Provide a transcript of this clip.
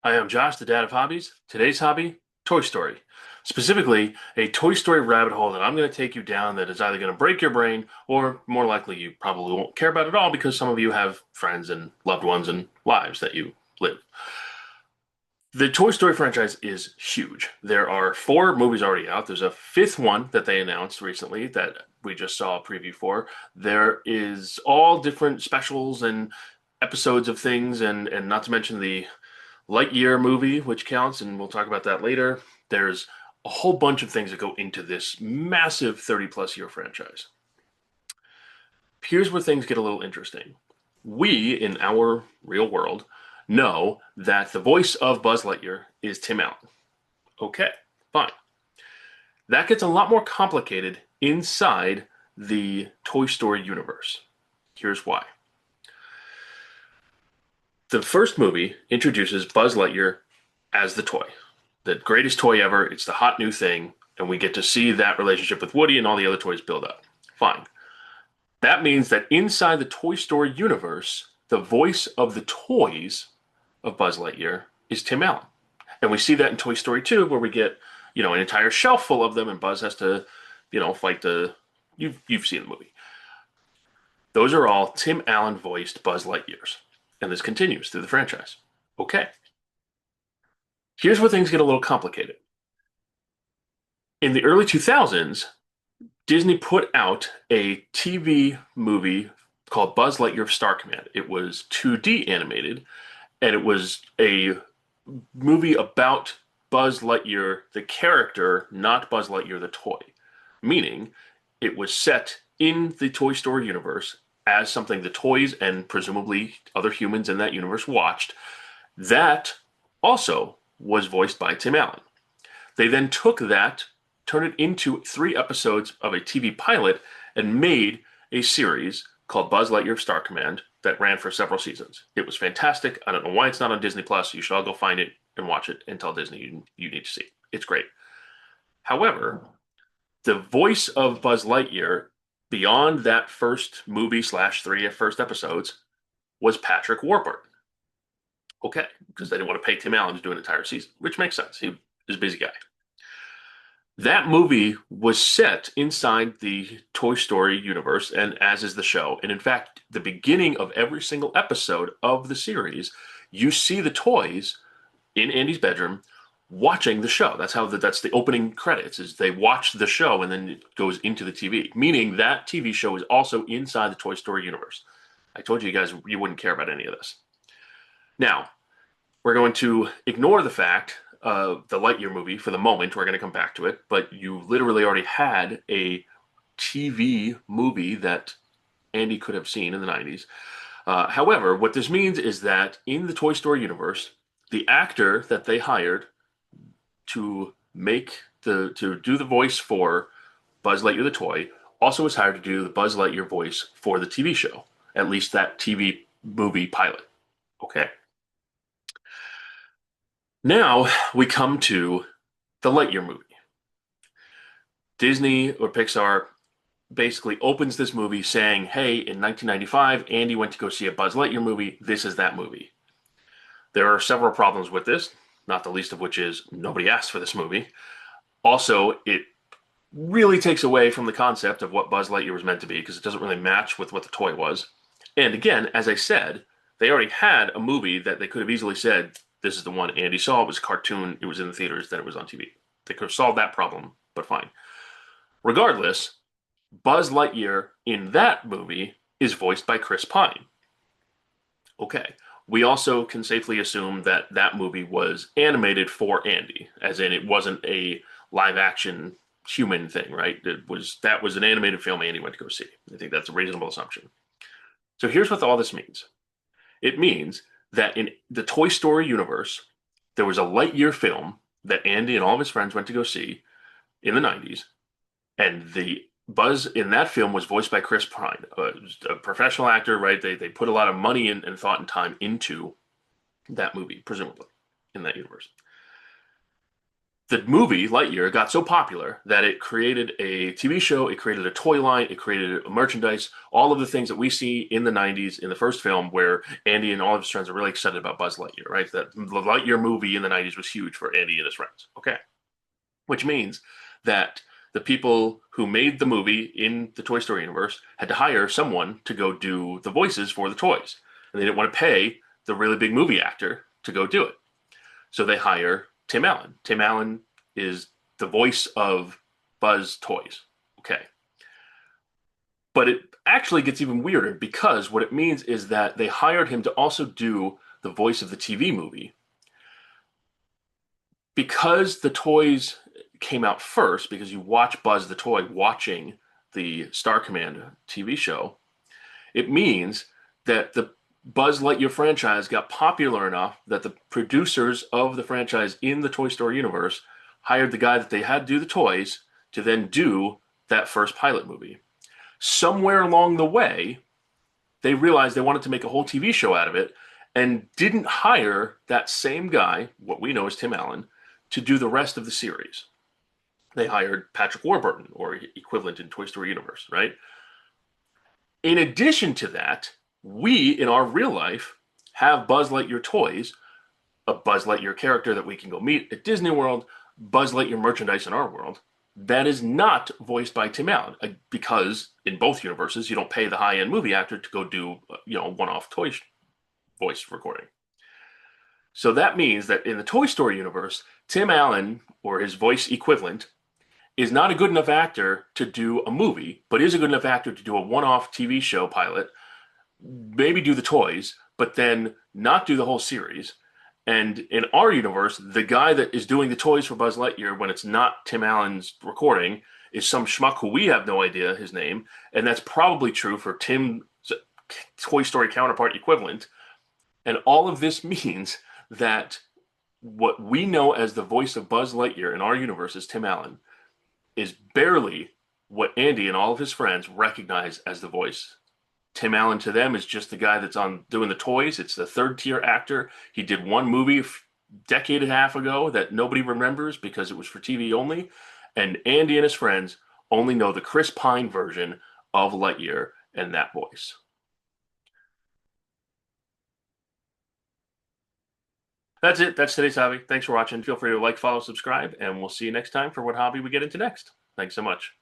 I am Josh, the dad of hobbies. Today's hobby, Toy Story. Specifically, a Toy Story rabbit hole that I'm going to take you down that is either going to break your brain or more likely you probably won't care about at all because some of you have friends and loved ones and lives that you live. The Toy Story franchise is huge. There are four movies already out. There's a fifth one that they announced recently that we just saw a preview for. There is all different specials and episodes of things, and not to mention the Lightyear movie, which counts, and we'll talk about that later. There's a whole bunch of things that go into this massive 30 plus year franchise. Here's where things get a little interesting. We, in our real world, know that the voice of Buzz Lightyear is Tim Allen. Okay, fine. That gets a lot more complicated inside the Toy Story universe. Here's why. The first movie introduces Buzz Lightyear as the toy, the greatest toy ever. It's the hot new thing, and we get to see that relationship with Woody and all the other toys build up. Fine. That means that inside the Toy Story universe, the voice of the toys of Buzz Lightyear is Tim Allen. And we see that in Toy Story 2, where we get, an entire shelf full of them, and Buzz has to, fight the. You've seen the movie. Those are all Tim Allen voiced Buzz Lightyears. And this continues through the franchise. Okay. Here's where things get a little complicated. In the early 2000s, Disney put out a TV movie called Buzz Lightyear Star Command. It was 2D animated, and it was a movie about Buzz Lightyear, the character, not Buzz Lightyear, the toy. Meaning, it was set in the Toy Story universe as something the toys and presumably other humans in that universe watched. That also was voiced by Tim Allen. They then took that, turned it into 3 episodes of a TV pilot, and made a series called Buzz Lightyear Star Command that ran for several seasons. It was fantastic. I don't know why it's not on Disney Plus. You should all go find it and watch it and tell Disney you need to see it. It's great. However, the voice of Buzz Lightyear beyond that first movie slash three first episodes was Patrick Warburton. Okay, because they didn't want to pay Tim Allen to do an entire season, which makes sense. He was a busy guy. That movie was set inside the Toy Story universe, and as is the show. And in fact, the beginning of every single episode of the series, you see the toys in Andy's bedroom watching the show. That's the opening credits. Is they watch the show and then it goes into the TV. Meaning that TV show is also inside the Toy Story universe. I told you guys you wouldn't care about any of this. Now, we're going to ignore the fact the Lightyear movie for the moment. We're going to come back to it, but you literally already had a TV movie that Andy could have seen in the 90s. However, what this means is that in the Toy Story universe, the actor that they hired to do the voice for Buzz Lightyear the toy also was hired to do the Buzz Lightyear voice for the TV show, at least that TV movie pilot. Okay. Now we come to the Lightyear movie. Disney or Pixar basically opens this movie saying, hey, in 1995, Andy went to go see a Buzz Lightyear movie. This is that movie. There are several problems with this, not the least of which is nobody asked for this movie. Also, it really takes away from the concept of what Buzz Lightyear was meant to be because it doesn't really match with what the toy was. And again, as I said, they already had a movie that they could have easily said, this is the one Andy saw. It was a cartoon. It was in the theaters. Then it was on TV. They could have solved that problem, but fine. Regardless, Buzz Lightyear in that movie is voiced by Chris Pine. Okay. We also can safely assume that that movie was animated for Andy, as in it wasn't a live action human thing, right? That was an animated film Andy went to go see. I think that's a reasonable assumption. So here's what all this means. It means that in the Toy Story universe, there was a Lightyear film that Andy and all of his friends went to go see in the 90s, and the Buzz in that film was voiced by Chris Pine, a professional actor, right? They put a lot of money and thought and time into that movie, presumably, in that universe. The movie Lightyear got so popular that it created a TV show, it created a toy line, it created a merchandise, all of the things that we see in the 90s in the first film where Andy and all of his friends are really excited about Buzz Lightyear, right? That the Lightyear movie in the 90s was huge for Andy and his friends. Okay. Which means that the people who made the movie in the Toy Story universe had to hire someone to go do the voices for the toys. And they didn't want to pay the really big movie actor to go do it. So they hire Tim Allen. Tim Allen is the voice of Buzz Toys. Okay. But it actually gets even weirder because what it means is that they hired him to also do the voice of the TV movie. Because the toys came out first, because you watch Buzz the Toy watching the Star Command TV show, it means that the Buzz Lightyear franchise got popular enough that the producers of the franchise in the Toy Story universe hired the guy that they had do the toys to then do that first pilot movie. Somewhere along the way, they realized they wanted to make a whole TV show out of it and didn't hire that same guy, what we know as Tim Allen, to do the rest of the series. They hired Patrick Warburton, or equivalent in Toy Story universe, right? In addition to that, we, in our real life, have Buzz Lightyear toys, a Buzz Lightyear character that we can go meet at Disney World, Buzz Lightyear merchandise in our world, that is not voiced by Tim Allen, because in both universes, you don't pay the high-end movie actor to go do, one-off toy voice recording. So that means that in the Toy Story universe, Tim Allen, or his voice equivalent, is not a good enough actor to do a movie, but is a good enough actor to do a one-off TV show pilot, maybe do the toys, but then not do the whole series. And in our universe, the guy that is doing the toys for Buzz Lightyear when it's not Tim Allen's recording is some schmuck who we have no idea his name. And that's probably true for Tim's Toy Story counterpart equivalent. And all of this means that what we know as the voice of Buzz Lightyear in our universe is Tim Allen is barely what Andy and all of his friends recognize as the voice. Tim Allen to them is just the guy that's on doing the toys. It's the third tier actor. He did one movie a decade and a half ago that nobody remembers because it was for TV only. And Andy and his friends only know the Chris Pine version of Lightyear and that voice. That's it. That's today's hobby. Thanks for watching. Feel free to like, follow, subscribe, and we'll see you next time for what hobby we get into next. Thanks so much.